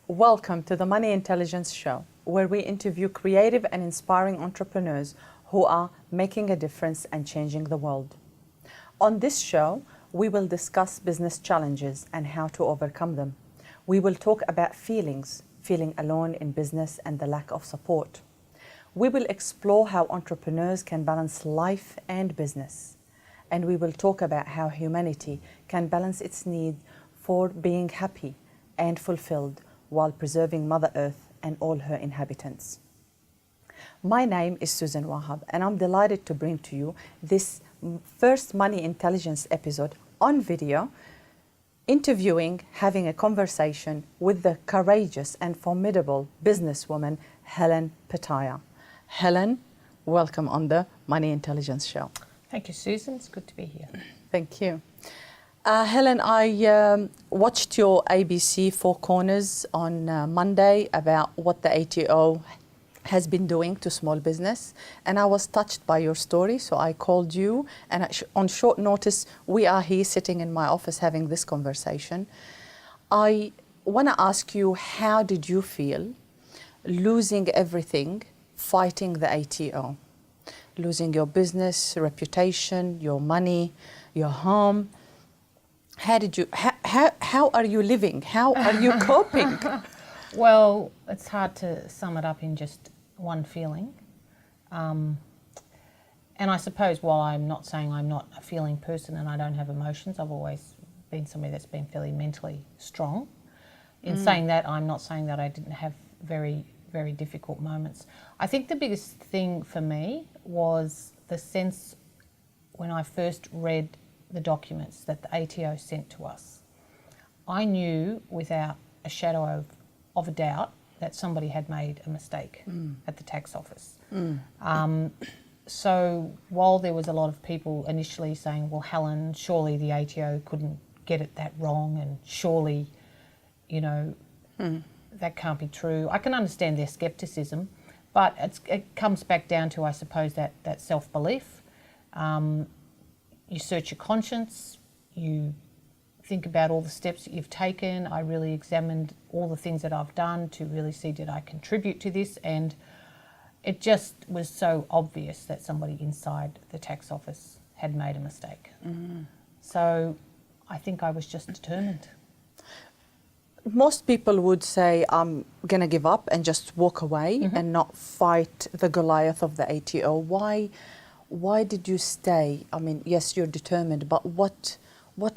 Welcome to the Money Intelligence Show, where we interview creative and inspiring entrepreneurs who are making a difference and changing the world. On this show, we will discuss business challenges and how to overcome them. We will talk about feeling alone in business and the lack of support. We will explore how entrepreneurs can balance life and business. And we will talk about how humanity can balance its need for being happy and fulfilled while preserving Mother Earth and all her inhabitants. My name is Susan Wahab, and I'm delighted to bring to you this first Money Intelligence episode on video, having a conversation with the courageous and formidable businesswoman, Helen Petaia. Helen, welcome on the Money Intelligence Show. Thank you, Susan. It's good to be here. Thank you. Helen, I watched your ABC Four Corners on Monday about what the ATO has been doing to small business, and I was touched by your story, so I called you, and on short notice, we are here sitting in my office having this conversation. I want to ask you, how did you feel losing everything, fighting the ATO? Losing your business, reputation, your money, your home. How are you living? How are you coping? Well, it's hard to sum it up in just one feeling. And I suppose while I'm not saying I'm not a feeling person and I don't have emotions, I've always been somebody that's been fairly mentally strong. In saying that, I'm not saying that I didn't have very, very difficult moments. I think the biggest thing for me was the sense when I first read the documents that the ATO sent to us. I knew without a shadow of a doubt that somebody had made a mistake at the tax office. So while there was a lot of people initially saying, well, Helen, surely the ATO couldn't get it that wrong, and surely, that can't be true. I can understand their scepticism, but it comes back down to, I suppose, that self-belief. You search your conscience, you think about all the steps that you've taken. I really examined all the things that I've done to really see, did I contribute to this? And it just was so obvious that somebody inside the tax office had made a mistake. So I think I was just determined. Most people would say, I'm going to give up and just walk away and not fight the Goliath of the ATO. Why did you stay? I mean, yes, you're determined, but what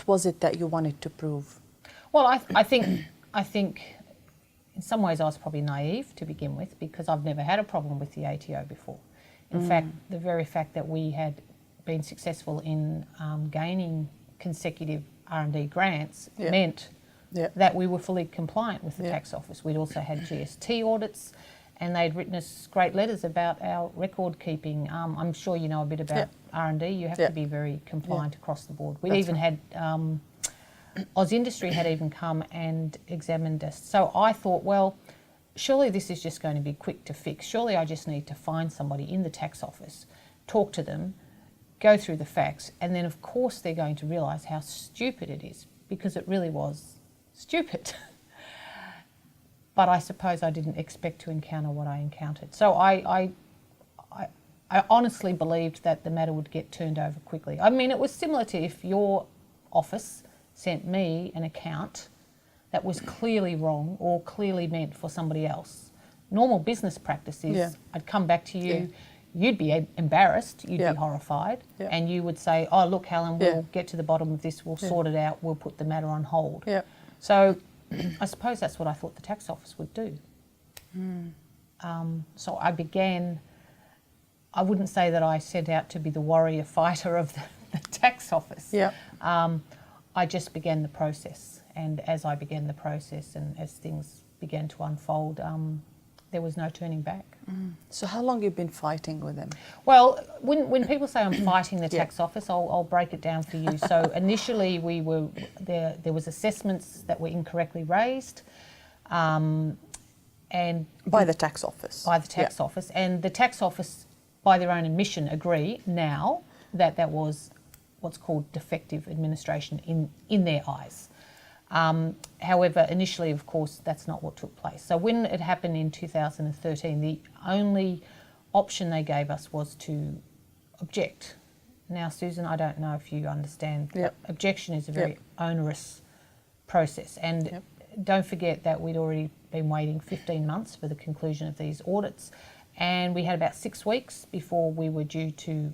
was it that you wanted to prove? Well, I think in some ways I was probably naive to begin with, because I've never had a problem with the ATO before. In fact, the very fact that we had been successful in gaining consecutive R&D grants meant that we were fully compliant with the tax office. We'd also had GST audits, and they'd written us great letters about our record keeping. I'm sure you know a bit about R&D. You have to be very compliant across the board. We'd even had Oz Industry had even come and examined us. So I thought, well, surely this is just going to be quick to fix. Surely I just need to find somebody in the tax office, talk to them, go through the facts, and then of course they're going to realise how stupid it is, because it really was stupid. But I suppose I didn't expect to encounter what I encountered. So I honestly believed that the matter would get turned over quickly. I mean, it was similar to if your office sent me an account that was clearly wrong or clearly meant for somebody else. Normal business practice is I'd come back to you, you'd be embarrassed, you'd be horrified, and you would say, oh, look, Helen, we'll get to the bottom of this, we'll sort it out, we'll put the matter on hold. So I suppose that's what I thought the tax office would do. So I began, I wouldn't say that I set out to be the warrior fighter of the tax office. I just began the process, and as I began the process and as things began to unfold, there was no turning back. So how long have you been fighting with them? Well, when people say I'm fighting the tax office, I'll break it down for you. So initially there was assessments that were incorrectly raised, and by the tax office. By the tax office, and the tax office, by their own admission, agree now that that was what's called defective administration in their eyes. However, initially, of course, that's not what took place. So when it happened in 2013, the only option they gave us was to object. Now, Susan, I don't know if you understand, Yep. objection is a very onerous process. And don't forget that we'd already been waiting 15 months for the conclusion of these audits. And we had about 6 weeks before we were due to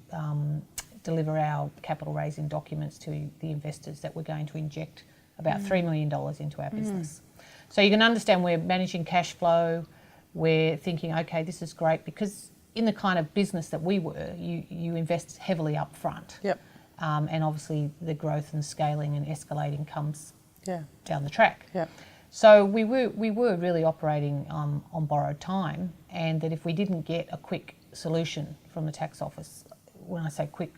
deliver our capital raising documents to the investors that were going to inject about $3 million into our business. So you can understand we're managing cash flow, we're thinking, okay, this is great, because in the kind of business that we were, you invest heavily up front. Yep. And obviously the growth and scaling and escalating comes Yeah. down the track. Yeah. So we were really operating on borrowed time, and that if we didn't get a quick solution from the tax office, when I say quick,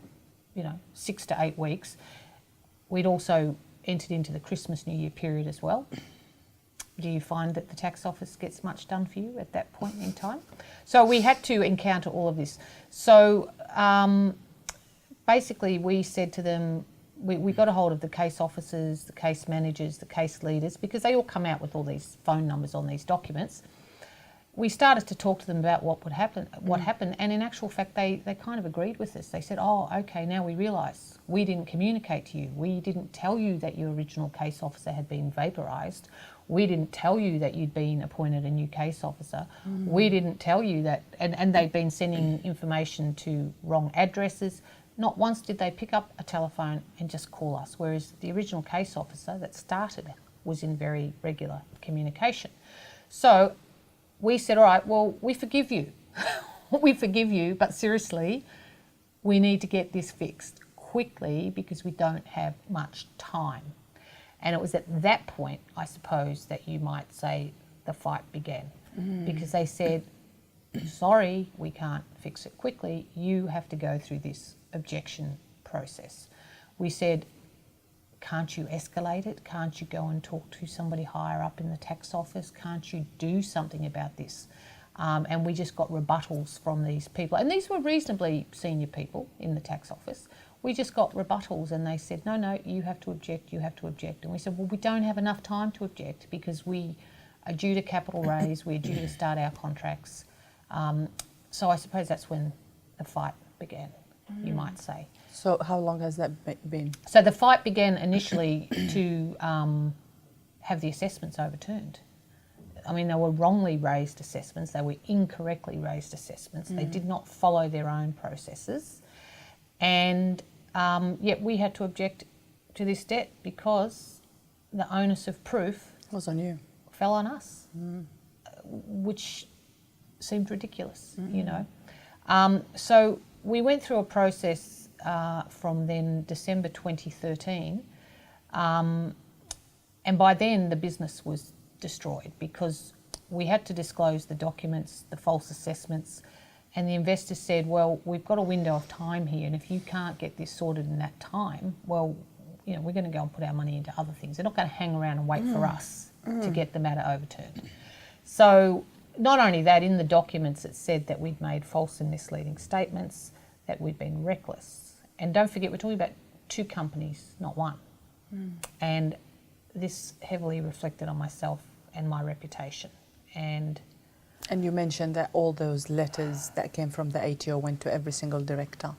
6 to 8 weeks, we'd also entered into the Christmas New Year period as well. Do you find that the tax office gets much done for you at that point in time? So we had to encounter all of this. So basically we said to them, we got a hold of the case officers, the case managers, the case leaders, because they all come out with all these phone numbers on these documents. We started to talk to them about what happened, and in actual fact, they kind of agreed with us. They said, oh, okay, now we realise we didn't communicate to you. We didn't tell you that your original case officer had been vaporised. We didn't tell you that you'd been appointed a new case officer. We didn't tell you that, and they'd been sending information to wrong addresses. Not once did they pick up a telephone and just call us, whereas the original case officer that started was in very regular communication. So we said, all right, well, we forgive you. We forgive you, but seriously, we need to get this fixed quickly because we don't have much time. And it was at that point, I suppose, that you might say the fight began. Because they said, sorry, we can't fix it quickly. You have to go through this objection process. We said, can't you escalate it? Can't you go and talk to somebody higher up in the tax office? Can't you do something about this? And we just got rebuttals from these people. And these were reasonably senior people in the tax office. We just got rebuttals, and they said, no, you have to object, you have to object. And we said, well, we don't have enough time to object because we are due to capital raise, we're due to start our contracts. So I suppose that's when the fight began, you might say. So how long has that been? So the fight began initially to have the assessments overturned. I mean, they were wrongly raised assessments, they were incorrectly raised assessments, they did not follow their own processes, and yet we had to object to this debt because the onus of proof Was on you. fell on us, which seemed ridiculous, So we went through a process from then December 2013, and by then the business was destroyed because we had to disclose the documents, the false assessments, and the investors said, well, we've got a window of time here, and if you can't get this sorted in that time, well, we're going to go and put our money into other things. They're not going to hang around and wait for us to get the matter overturned. So not only that, in the documents it said that we'd made false and misleading statements, that we'd been reckless. And don't forget, we're talking about 2 companies, not one. And this heavily reflected on myself and my reputation. And you mentioned that all those letters that came from the ATO went to every single director.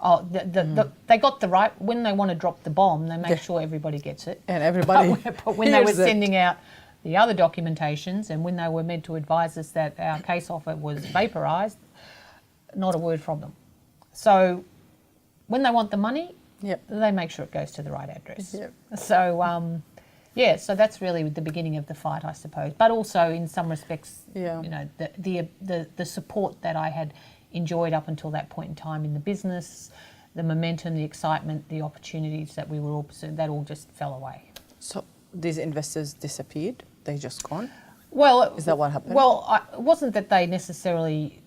Oh, they got the right, when they want to drop the bomb, they make sure everybody gets it. And everybody But when they were sending out the other documentations, and when they were meant to advise us that our case offer was vaporised, not a word from them. So when they want the money, they make sure it goes to the right address. So so that's really the beginning of the fight, I suppose. But also, in some respects, the support that I had enjoyed up until that point in time in the business, the momentum, the excitement, the opportunities that we were all pursuing, that all just fell away. So these investors disappeared? They just gone? Well, is that what happened? Well, it wasn't that they necessarily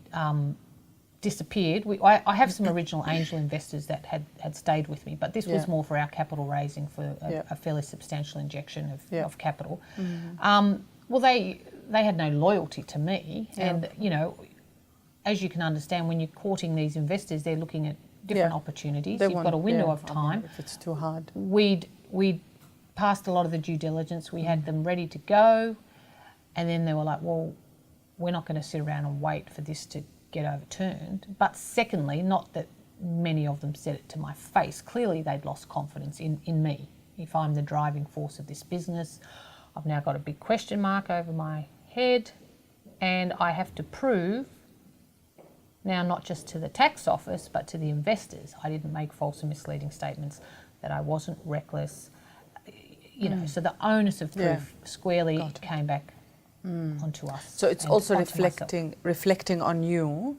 disappeared. I have some original angel investors that had stayed with me, but this was more for our capital raising for a fairly substantial injection of capital. Well, they had no loyalty to me, and as you can understand, when you're courting these investors, they're looking at different opportunities. You've got a window of time. If it's too hard. We'd passed a lot of the due diligence. We had them ready to go, and then they were like, well, we're not going to sit around and wait for this to get overturned. But secondly, not that many of them said it to my face, clearly they'd lost confidence in me. If I'm the driving force of this business, I've now got a big question mark over my head, and I have to prove now not just to the tax office but to the investors I didn't make false and misleading statements, that I wasn't reckless, you know. So the onus of proof squarely came back onto us. So it's also reflecting on you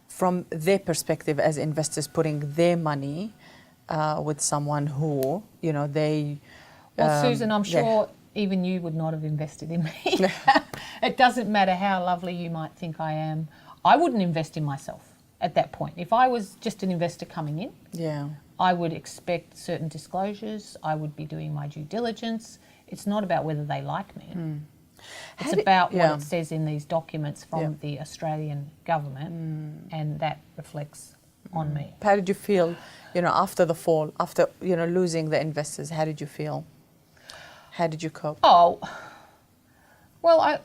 from their perspective as investors, putting their money with someone who, you know, they... Well, Susan, I'm sure even you would not have invested in me. It doesn't matter how lovely you might think I am. I wouldn't invest in myself at that point. If I was just an investor coming in, I would expect certain disclosures. I would be doing my due diligence. It's not about whether they like me. It's about what it says in these documents from the Australian government, and that reflects on me. How did you feel, you know, after the fall, after, you know, losing the investors? How did you feel? How did you cope? Oh, well, I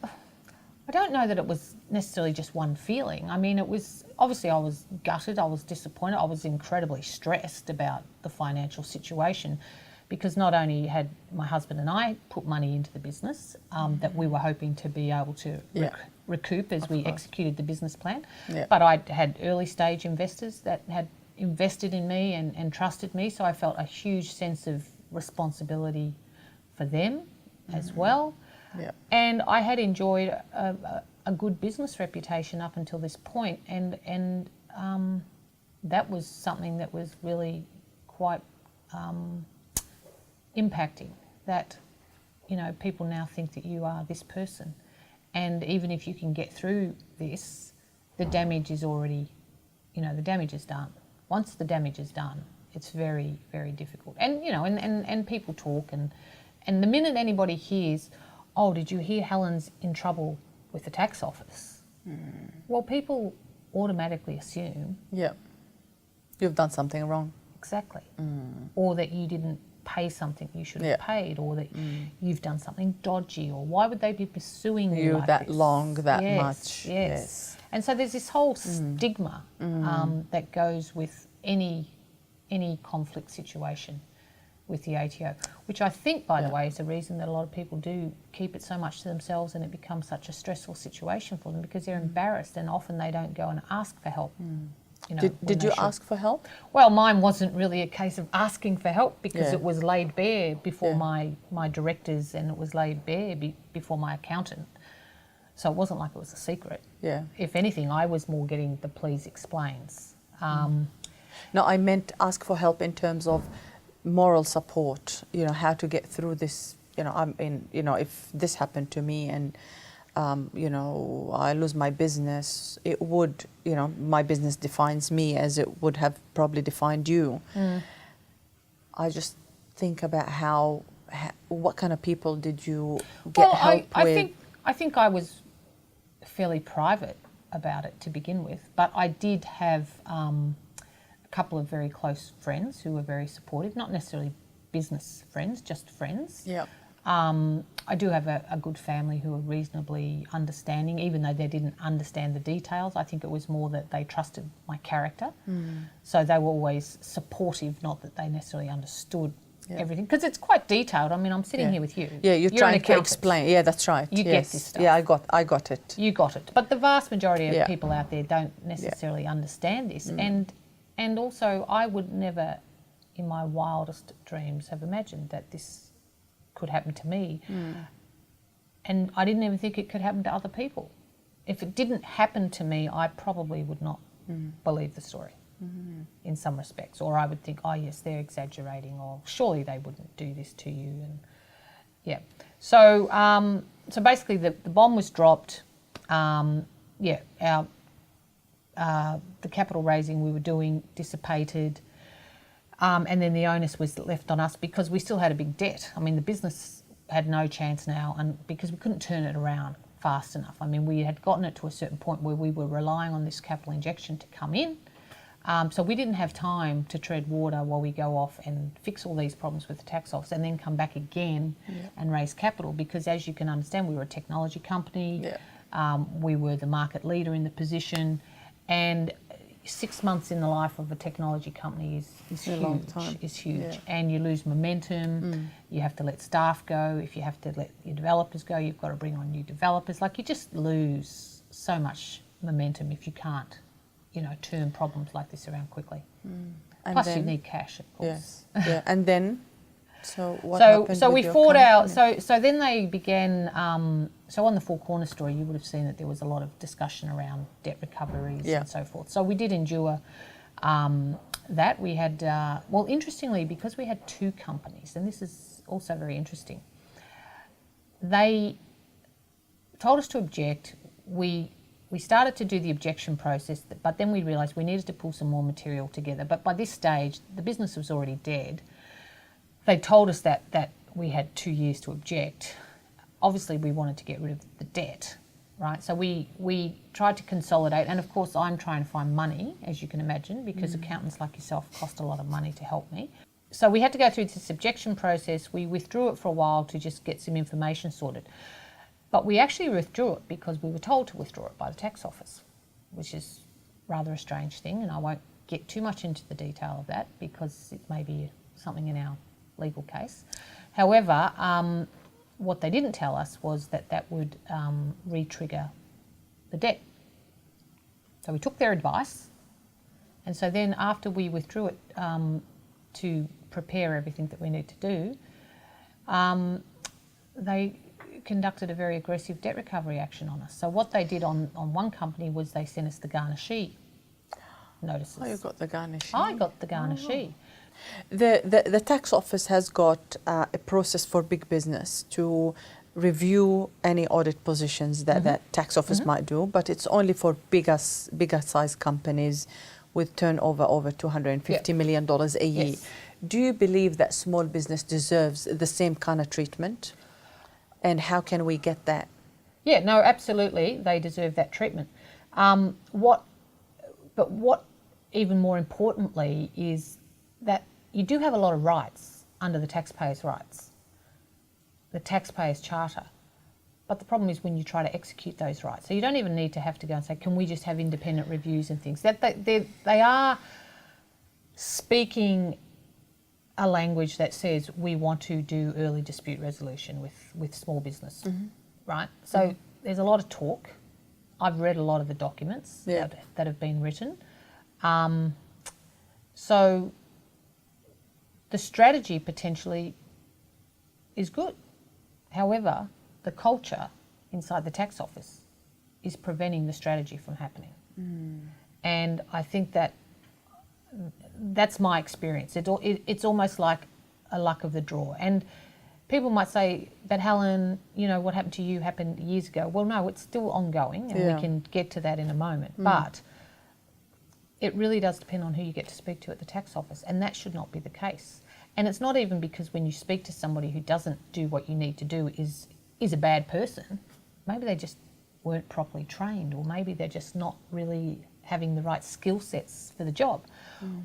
don't know that it was necessarily just one feeling. I mean, it was, obviously I was gutted, I was disappointed, I was incredibly stressed about the financial situation, because not only had my husband and I put money into the business that we were hoping to be able to recoup as we executed the business plan, but I had early stage investors that had invested in me and trusted me, so I felt a huge sense of responsibility for them as well. And I had enjoyed a good business reputation up until this point, and that was something that was really quite impacting, that, you know, people now think that you are this person, and even if you can get through this, the damage is already, you know, the damage is done. Once the damage is done, it's very, very difficult. And, you know, and people talk, and the minute anybody hears, oh, did you hear Helen's in trouble with the tax office? Well, people automatically assume... you've done something wrong. Exactly. Or that you didn't pay something you should have paid, or that you've done something dodgy, or why would they be pursuing you like that this? long, that much. Yes. And so there's this whole stigma that goes with any conflict situation with the ATO, which I think, by the way, is the reason that a lot of people do keep it so much to themselves, and it becomes such a stressful situation for them, because they're embarrassed, and often they don't go and ask for help. You know, did you ask for help? Well, mine wasn't really a case of asking for help, because it was laid bare before my directors, and it was laid bare before my accountant. So it wasn't like it was a secret. If anything, I was more getting the please explains. No, I meant ask for help in terms of moral support, you know, how to get through this, you know, if this happened to me and, you know, I lose my business, it would, you know, my business defines me as it would have probably defined you. I just think about what kind of people did you get help with? I think I was fairly private about it to begin with, but I did have couple of very close friends who were very supportive, not necessarily business friends, just friends. I do have a good family who are reasonably understanding, even though they didn't understand the details. I think it was more that they trusted my character. So they were always supportive, not that they necessarily understood everything, because it's quite detailed. I mean, I'm sitting here with you. You're trying to explain. That's right. You get this stuff. I got it. You got it. But the vast majority of people out there don't necessarily understand this. And also, I would never, in my wildest dreams, have imagined that this could happen to me. And I didn't even think it could happen to other people. If it didn't happen to me, I probably would not believe the story in some respects. Or I would think, oh yes, they're exaggerating, or surely they wouldn't do this to you. And so basically the bomb was dropped. The capital raising we were doing dissipated, and then the onus was left on us, because we still had a big debt. I mean, the business had no chance now, and because we couldn't turn it around fast enough. I mean, we had gotten it to a certain point where we were relying on this capital injection to come in, So we didn't have time to tread water while we go off and fix all these problems with the tax office and then come back again and raise capital, because as you can understand, we were a technology company, we were the market leader in the position, and 6 months in the life of a technology company is huge. And you lose momentum, you have to let staff go, if you have to let your developers go, you've got to bring on new developers. Like, you just lose so much momentum if you can't, turn problems like this around quickly. And Plus then, you need cash, of course. And then, so what happened So with we your fought out, company? so then they began, so on the Four Corners story, you would have seen that there was a lot of discussion around debt recoveries and so forth. So we did endure that. We had, well, interestingly, because we had two companies, and this is also very interesting, they told us to object. We started to do the objection process, but then we realised we needed to pull some more material together. But by this stage, the business was already dead. They told us that we had 2 years to object. Obviously, we wanted to get rid of the debt, right? So we tried to consolidate, and of course, I'm trying to find money, as you can imagine, because accountants like yourself cost a lot of money to help me. So we had to go through this objection process. We withdrew it for a while to just get some information sorted. But we actually withdrew it because we were told to withdraw it by the tax office, which is rather a strange thing, and I won't get too much into the detail of that because it may be something in our legal case. However, what they didn't tell us was that would re-trigger the debt. So we took their advice, and so then after we withdrew it to prepare everything that we need to do, they conducted a very aggressive debt recovery action on us. So what they did on one company was they sent us the garnishee notices. Oh, you got the garnishee. I got the garnishee. The tax office has got a process for big business to review any audit positions that tax office might do, but it's only for bigger size companies with turnover over $250 million a year. Yes. Do you believe that small business deserves the same kind of treatment? And how can we get that? Yeah, no, absolutely, they deserve that treatment. What even more importantly is that you do have a lot of rights under the taxpayer's rights, the taxpayer's charter. But the problem is when you try to execute those rights. So you don't even need to have to go and say, can we just have independent reviews and things? They are speaking a language that says we want to do early dispute resolution with small business, right? So there's a lot of talk. I've read a lot of the documents that have been written. So the strategy potentially is good. However, the culture inside the tax office is preventing the strategy from happening. And I think that's my experience. It's almost like a luck of the draw. And people might say, but Helen, what happened to you happened years ago. Well, no, it's still ongoing, and we can get to that in a moment. But it really does depend on who you get to speak to at the tax office, and that should not be the case. And it's not even because when you speak to somebody who doesn't do what you need to do is a bad person. Maybe they just weren't properly trained, or maybe they're just not really having the right skill sets for the job.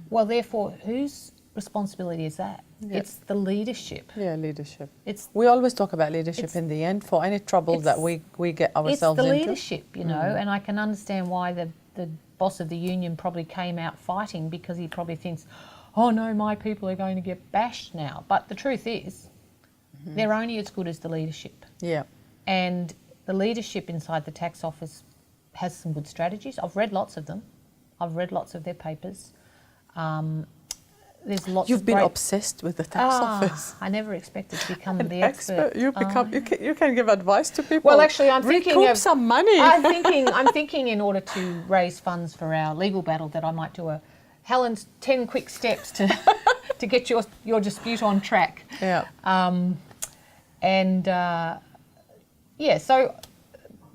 Well, therefore, whose responsibility is that? It's the leadership. Yeah, leadership. We always talk about leadership in the end for any trouble that we get ourselves into. It's the leadership, and I can understand why the boss of the union probably came out fighting, because he probably thinks, oh no, my people are going to get bashed now. But the truth is, they're only as good as the leadership. Yeah. And the leadership inside the tax office has some good strategies. I've read lots of them. I've read lots of their papers. There's lots. You've been obsessed with the tax office. I never expected to become the expert. You can give advice to people. Well, actually, I'm thinking recoup some money. I'm thinking in order to raise funds for our legal battle that I might do Helen's 10 quick steps to get your dispute on track. Yeah. So,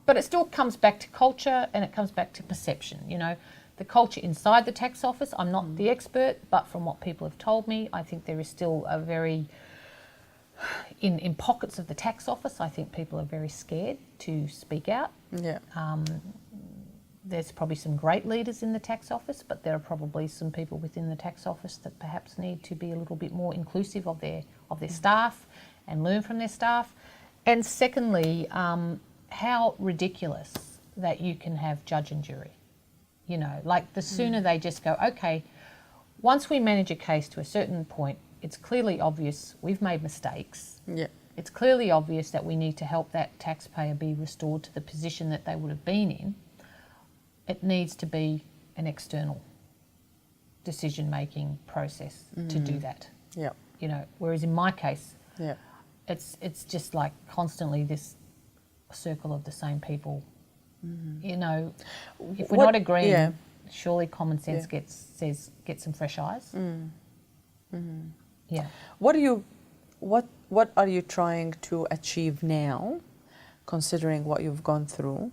but it still comes back to culture, and it comes back to perception. The culture inside the tax office, I'm not the expert, but from what people have told me, I think there is still a very, in pockets of the tax office, I think people are very scared to speak out. Yeah. there's probably some great leaders in the tax office, but there are probably some people within the tax office that perhaps need to be a little bit more inclusive of their staff and learn from their staff. And secondly, how ridiculous that you can have judge and jury. You know, like the sooner they just go, okay, once we manage a case to a certain point, it's clearly obvious we've made mistakes. Yeah. It's clearly obvious that we need to help that taxpayer be restored to the position that they would have been in. It needs to be an external decision-making process to do that. Yeah. You know, whereas in my case, Yeah. it's just like constantly this circle of the same people. You know, if we're not agreeing, surely common sense says get some fresh eyes. Yeah. What are you trying to achieve now, considering what you've gone through?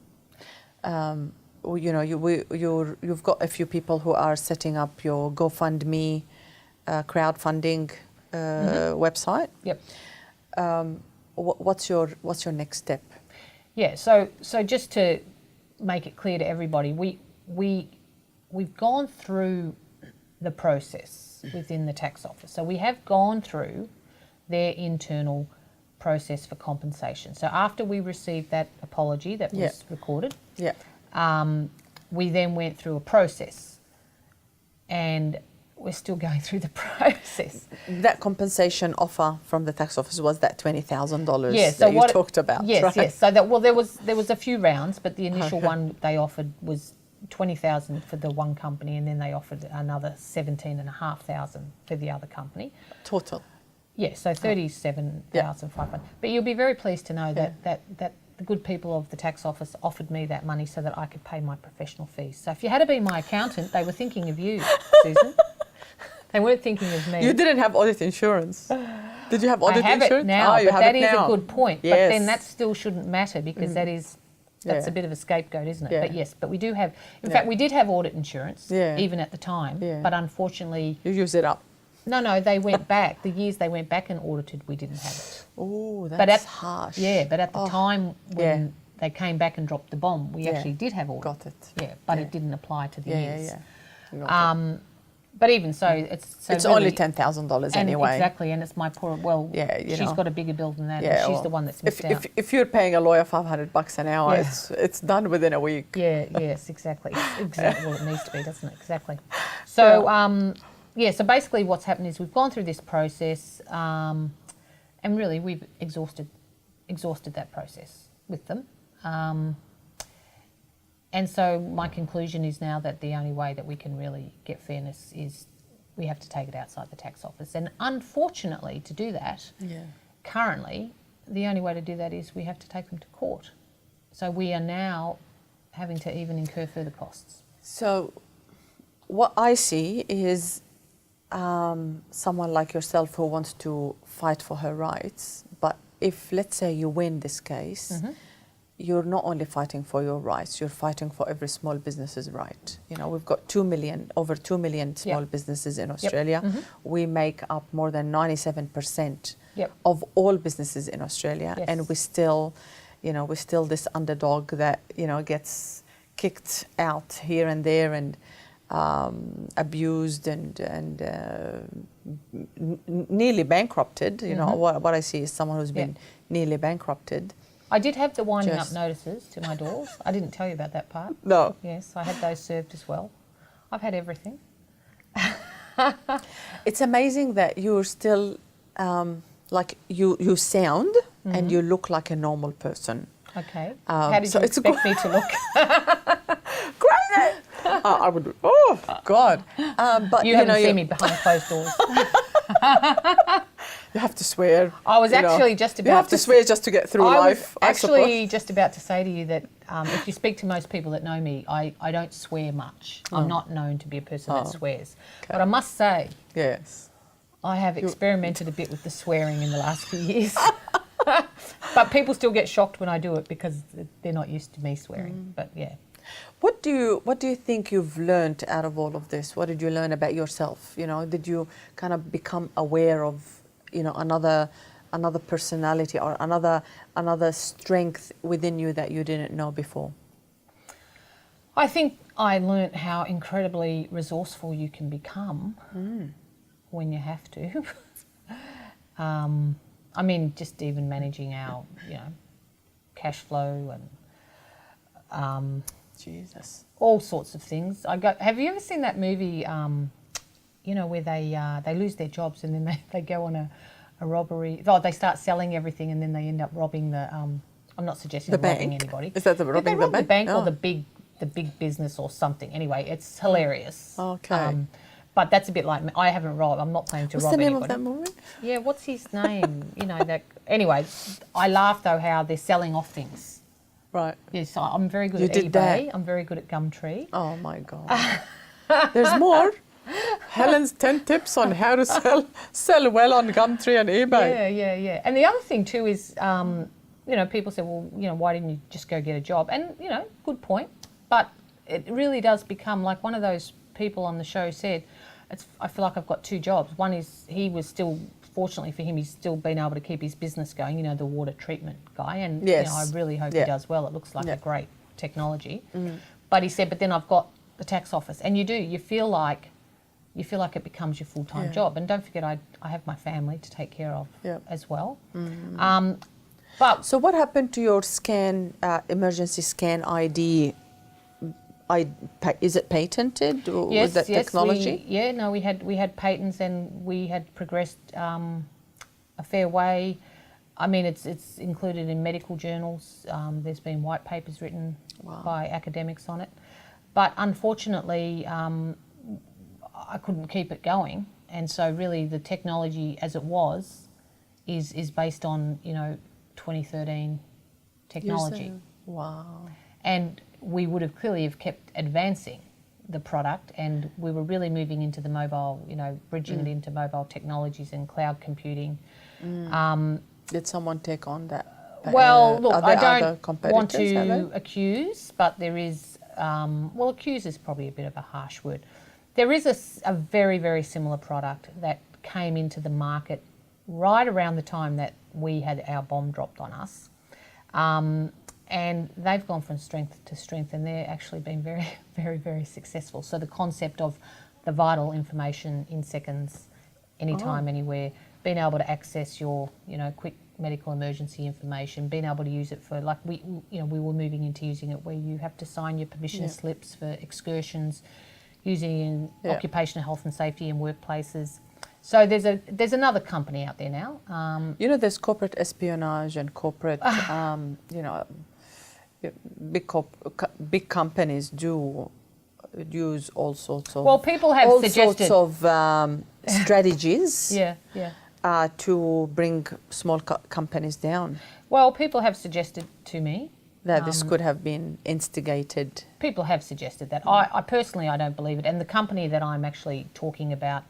You know, you've got a few people who are setting up your GoFundMe crowdfunding website. Yep. What's your next step? Yeah. So just to make it clear to everybody, we've gone through the process within the tax office. So we have gone through their internal process for compensation. So after we received that apology that was recorded, we then went through a process, and we're still going through the process. That compensation offer from the tax office was that $20,000 so that you talked about. Yes, right? yes. So there was a few rounds, but the initial one they offered was $20,000 for the one company, and then they offered another $17,500 for the other company. Total. Yes, so $37,500. But you'll be very pleased to know that the good people of the tax office offered me that money so that I could pay my professional fees. So if you had been my accountant, they were thinking of you, Susan. They weren't thinking of me. You didn't have audit insurance. Did you have audit insurance? I have it now, you but have that it is now. a good point. Yes. But then that still shouldn't matter because that's a bit of a scapegoat, isn't it? Yeah. But yes, but we do have, in fact, we did have audit insurance even at the time, but unfortunately... You use it up. No, they went back. The years they went back and audited, we didn't have it. Oh, that's harsh. Yeah, but at the time when they came back and dropped the bomb, we actually did have audit. Got it. Yeah, but it didn't apply to the years. But even so, it's really, only $10,000 anyway. Exactly, and it's my poor. Well, she's got a bigger bill than that. and she's the one that's missed out. If you're paying a lawyer $500 an hour, it's done within a week. Yeah. Yes. Exactly. Exactly what it needs to be, doesn't it? Exactly. So so basically, what's happened is we've gone through this process, and really we've exhausted that process with them. And so my conclusion is now that the only way that we can really get fairness is we have to take it outside the tax office. And unfortunately, to do that, currently, the only way to do that is we have to take them to court. So we are now having to even incur further costs. So what I see is someone like yourself who wants to fight for her rights, but if, let's say, you win this case, you're not only fighting for your rights, you're fighting for every small business's right. You know, we've got over 2 million small businesses in Australia. We make up more than 97% of all businesses in Australia, and we're still this underdog that, gets kicked out here and there and abused and nearly bankrupted. You know, what I see is someone who's been nearly bankrupted. I did have the winding up notices to my doors. I didn't tell you about that part. No. Yes, I had those served as well. I've had everything. It's amazing that you're still, like you sound and you look like a normal person. Okay. How did you expect me to look? Great! I would, oh, God. But you haven't seen me behind closed doors. You have to swear. I was actually just about You have to swear just to get through life. I was actually just about to say to you that if you speak to most people that know me, I don't swear much. I'm not known to be a person that swears. Okay. But I must say, I have experimented a bit with the swearing in the last few years. But people still get shocked when I do it because they're not used to me swearing. But yeah. What do you think you've learned out of all of this? What did you learn about yourself? You know, did you kind of become aware of, another personality or another strength within you that you didn't know before? I think I learnt how incredibly resourceful you can become when you have to. I mean, just even managing our, cash flow and Jesus. all sorts of things. Have you ever seen that movie, where they lose their jobs and then they go on a robbery? Oh, they start selling everything and then they end up robbing the. I'm not suggesting robbing anybody. Is that Did robbing they rob the bank Oh. or the big business or something? Anyway, it's hilarious. Okay. But that's a bit like I haven't robbed. I'm not planning to rob anybody. What's the name of that movie? Yeah, what's his name? that. Anyway, I laugh though how they're selling off things. Right. Yes, I'm very good You at did eBay. that. I'm very good at Gumtree. Oh my God. There's more. Helen's 10 tips on how to sell well on Gumtree and eBay. Yeah. And the other thing too is, people say, well, why didn't you just go get a job? And, good point. But it really does become like one of those people on the show said, I feel like I've got two jobs. One is he was still, fortunately for him, he's still been able to keep his business going, the water treatment guy. And, Yes. I really hope he does well. It looks like Yeah. a great technology. But he said, but then I've got the tax office. And you feel like it becomes your full-time job. And don't forget, I have my family to take care of as well. But So what happened to your emergency scan ID? Is it patented with that technology? We had patents and we had progressed a fair way. I mean, it's included in medical journals. There's been white papers written by academics on it. But unfortunately, I couldn't keep it going. And so really the technology as it was is based on, 2013 technology. Wow. And we would have clearly have kept advancing the product, and we were really moving into the mobile, bridging it into mobile technologies and cloud computing. Did someone take on that? Well, look, I don't competitors, want to accuse, but there is, accuse is probably a bit of a harsh word. There is a very, very similar product that came into the market right around the time that we had our bomb dropped on us. And they've gone from strength to strength, and they're actually been very, very, very successful. So the concept of the vital information in seconds, anytime, anywhere, being able to access your, quick medical emergency information, being able to use it for, like we were moving into using it where you have to sign your permission slips for excursions, using it in occupational health and safety in workplaces. So there's another company out there now. There's corporate espionage and corporate, big companies do use all sorts of people have suggested sorts of strategies. Yeah. To bring small companies down. Well, people have suggested to me that this could have been instigated. People have suggested that. I personally, I don't believe it. And the company that I'm actually talking about,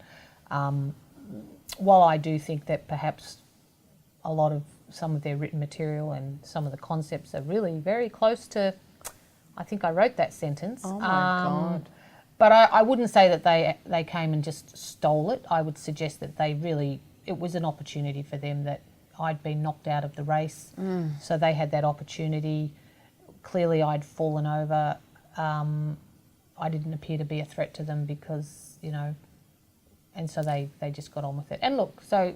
while I do think that perhaps a lot of some of their written material and some of the concepts are really very close to, I think I wrote that sentence. Oh my God. But I wouldn't say that they came and just stole it. I would suggest that it was an opportunity for them, that I'd been knocked out of the race. So they had that opportunity. Clearly I'd fallen over. I didn't appear to be a threat to them because, and so they just got on with it. And look, so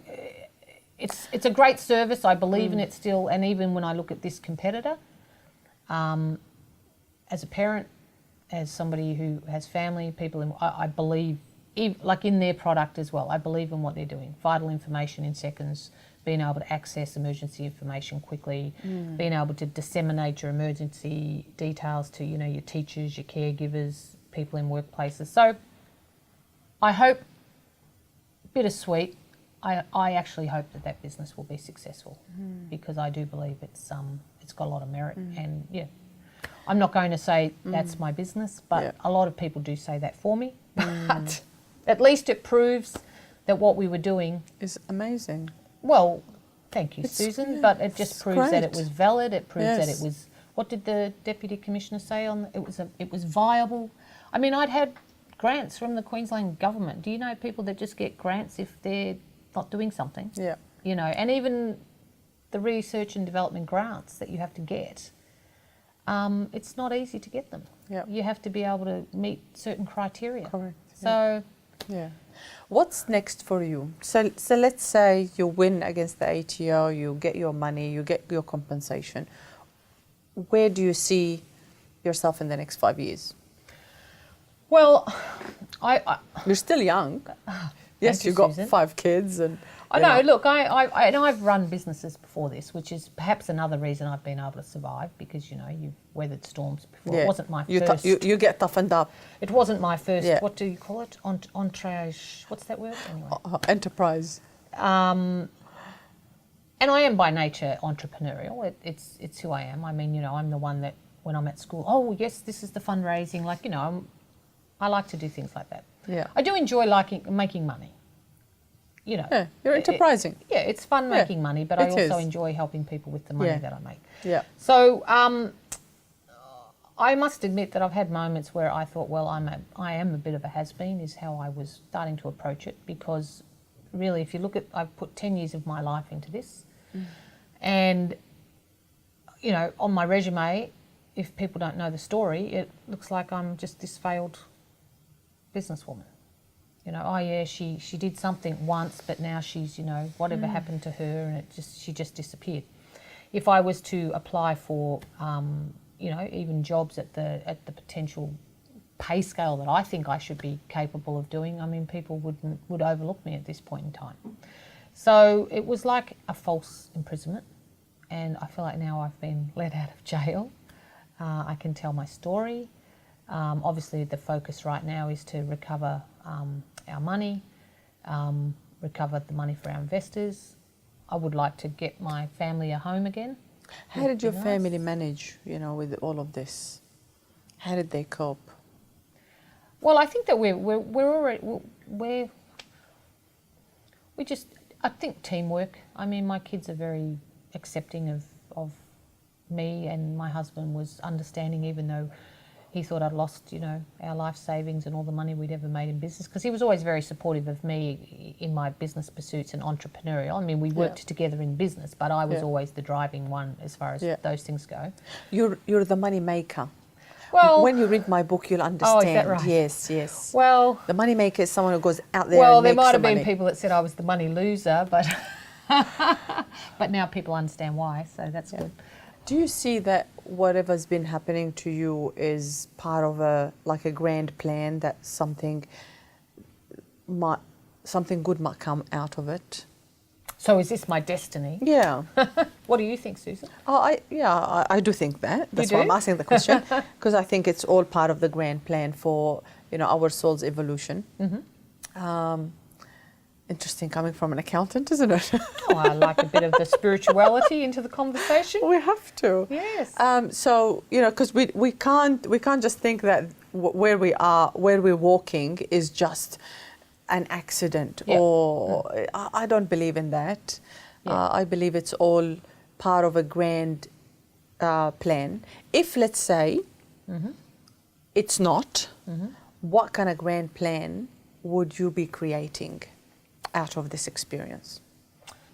it's a great service. I believe in it still. And even when I look at this competitor, as a parent, as somebody who has family, people, I believe, like in their product as well, I believe in what they're doing. Vital information in seconds, being able to access emergency information quickly, being able to disseminate your emergency details to, your teachers, your caregivers, people in workplaces. So I hope, bittersweet, I actually hope that business will be successful because I do believe it's got a lot of merit. And I'm not going to say that's my business, but a lot of people do say that for me. But at least it proves that what we were doing is amazing. Well, thank you, Susan. But it just proves that it was valid. It proves that it was. What did the Deputy Commissioner say on? It was viable. I mean, I'd had grants from the Queensland government. Do you know people that just get grants if they're not doing something? Yeah. And even the research and development grants that you have to get. it's not easy to get them. Yep. You have to be able to meet certain criteria. Correct. So, Yeah. What's next for you? So let's say you win against the ATO, you get your money, you get your compensation. Where do you see yourself in the next 5 years? well, You're still young. Yes, Thank you, you've got Susan. 5 kids, and I know. Look, I know I've run businesses before this, which is perhaps another reason I've been able to survive, because you've weathered storms before. It wasn't my first. You get toughened up. It wasn't my first. Yeah. What do you call it? Entourage. What's that word? Anyway. Enterprise. And I am by nature entrepreneurial. It's who I am. I mean, I'm the one that when I'm at school, oh yes, this is the fundraising. Like, I like to do things like that. Yeah. I do enjoy making money. Yeah, you're enterprising. It's fun making money, but I it also is. enjoy helping people with the money Yeah. that I make. Yeah. So I must admit that I've had moments where I thought, well, I am a bit of a has-been, is how I was starting to approach it, because really, if you look at, I've put 10 years of my life into this, and on my resume, if people don't know the story, it looks like I'm just this failed businesswoman. Oh yeah, she did something once, but now she's, whatever happened to her, and she just disappeared. If I was to apply for, even jobs at the potential pay scale that I think I should be capable of doing, I mean, people would overlook me at this point in time. So it was like a false imprisonment, and I feel like now I've been let out of jail. I can tell my story. Obviously, the focus right now is to recover our money, recover the money for our investors. I would like to get my family a home again. How did your family manage, with all of this? How did they cope? Well, I think that I think teamwork. I mean, my kids are very accepting of me, and my husband was understanding, even though he thought I'd lost, our life savings and all the money we'd ever made in business, because he was always very supportive of me in my business pursuits and entrepreneurial. I mean, we worked together in business, but I was always the driving one as far as those things go. You're the money maker. Well, when you read my book, you'll understand. Oh, is that right? Yes. Well, the money maker is someone who goes out there. Well, and there makes might have the been money. people that said I was the money loser, but but now people understand why, so that's good. Do you see that whatever's been happening to you is part of a grand plan, that something good might come out of it? So is this my destiny? Yeah. What do you think, Susan? I do think that. That's why I'm asking the question, because I think it's all part of the grand plan for our soul's evolution. Mm-hmm. Interesting coming from an accountant, isn't it? Oh, I like a bit of the spirituality into the conversation. We have to. Yes. So because we can't just think that where we're walking is just an accident, or I don't believe in that. I believe it's all part of a grand plan. If, let's say, it's not, what kind of grand plan would you be creating out of this experience?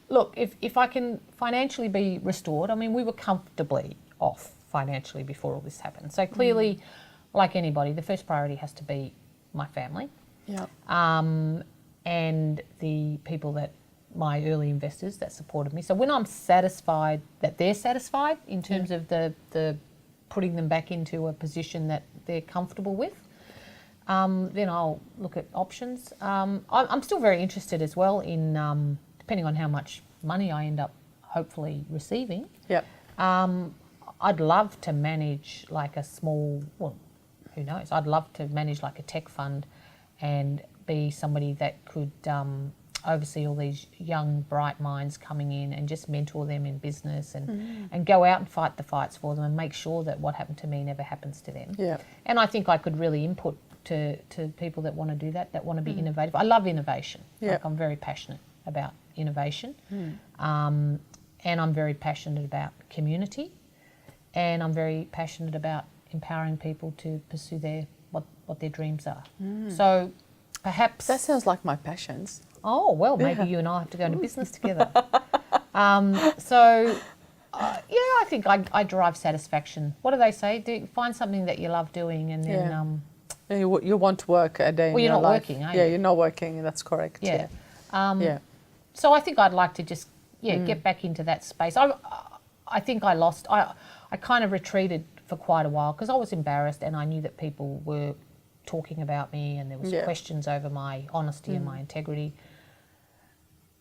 Look, if I can financially be restored, I mean, we were comfortably off financially before all this happened. So clearly, like anybody, the first priority has to be my family. Yeah. And the people my early investors that supported me. So when I'm satisfied that they're satisfied in terms of the putting them back into a position that they're comfortable with, then I'll look at options. I'm still very interested as well in, depending on how much money I end up hopefully receiving. Yep. I'd love to manage like a small, well, who knows? I'd love to manage like a tech fund and be somebody that could oversee all these young, bright minds coming in and just mentor them in business and go out and fight the fights for them and make sure that what happened to me never happens to them. Yeah. And I think I could really input to people that want to do that want to be innovative. I love innovation. Yeah. Like I'm very passionate about innovation. And I'm very passionate about community, and I'm very passionate about empowering people to pursue what their dreams are. So perhaps... That sounds like my passions. Oh, well, maybe you and I have to go into business together. So I think I derive satisfaction. What do they say? Find something that you love doing, and then you won't work a day in you're your not life. working, are you? Yeah, you're not working. That's correct. Yeah. Yeah. So I think I'd like to just get back into that space. I think I kind of retreated for quite a while because I was embarrassed, and I knew that people were talking about me, and there was questions over my honesty and my integrity.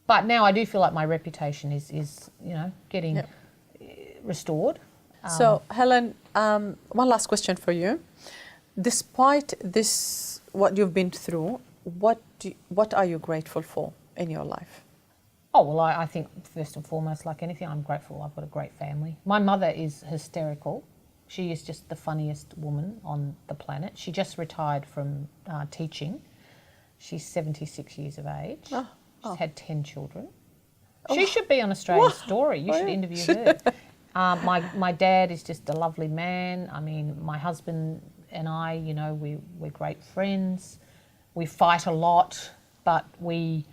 But now I do feel like my reputation is getting restored. So Helen, one last question for you. Despite this, what you've been through, what are you grateful for in your life? Oh, well, I think first and foremost, like anything, I'm grateful I've got a great family. My mother is hysterical. She is just the funniest woman on the planet. She just retired from teaching. She's 76 years of age. She's had 10 children. She should be on Australian Story. You should interview her. My dad is just a lovely man. I mean, my husband and I, we're great friends. We fight a lot, but we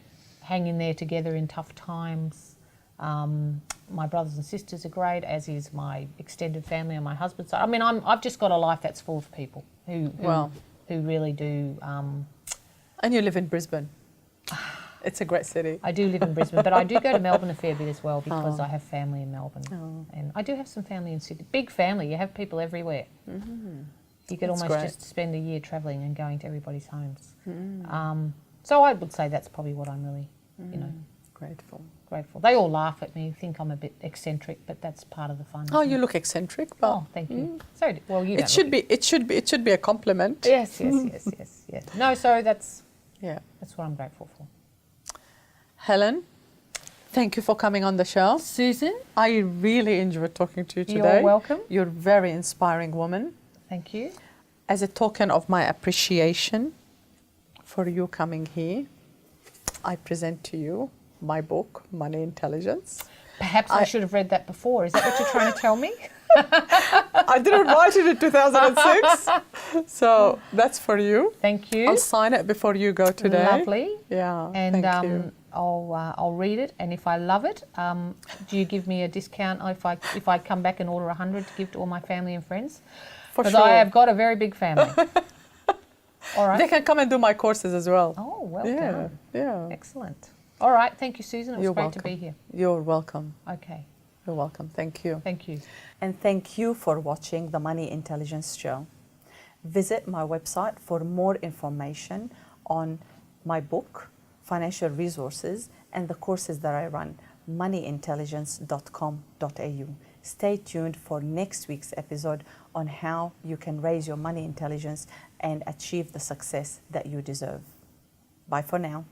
hang in there together in tough times. My brothers and sisters are great, as is my extended family on my husband's side. I mean, I've just got a life that's full of people who really do. And you live in Brisbane. It's a great city. I do live in Brisbane, but I do go to Melbourne a fair bit as well because I have family in Melbourne. And I do have some family in Sydney. Big family, you have people everywhere. You could almost just spend a year travelling and going to everybody's homes. So I would say that's probably what I'm really, grateful. They all laugh at me, think I'm a bit eccentric, but that's part of the fun. Oh, you look eccentric. But oh, thank you. So, well, you. It should be a compliment. Yes. No, so that's what I'm grateful for. Helen, thank you for coming on the show. Susan, I really enjoyed talking to you today. You're welcome. You're a very inspiring woman. Thank you. As a token of my appreciation for you coming here, I present to you my book, Money Intelligence. Perhaps I should have read that before. Is that what you're trying to tell me? I didn't write it in 2006, so that's for you. Thank you. I'll sign it before you go today. Lovely. Yeah, and thank you. I'll read it, and if I love it, do you give me a discount if I come back and order 100 to give to all my family and friends? For sure. Because I have got a very big family. All right. They can come and do my courses as well. Oh, well done. Yeah. Excellent. All right. Thank you, Susan. It was You're great welcome. to be here. You're welcome. Okay. You're welcome. Thank you. Thank you. And thank you for watching the Money Intelligence Show. Visit my website for more information on my book, financial resources, and the courses that I run, moneyintelligence.com.au. Stay tuned for next week's episode on how you can raise your money intelligence and achieve the success that you deserve. Bye for now.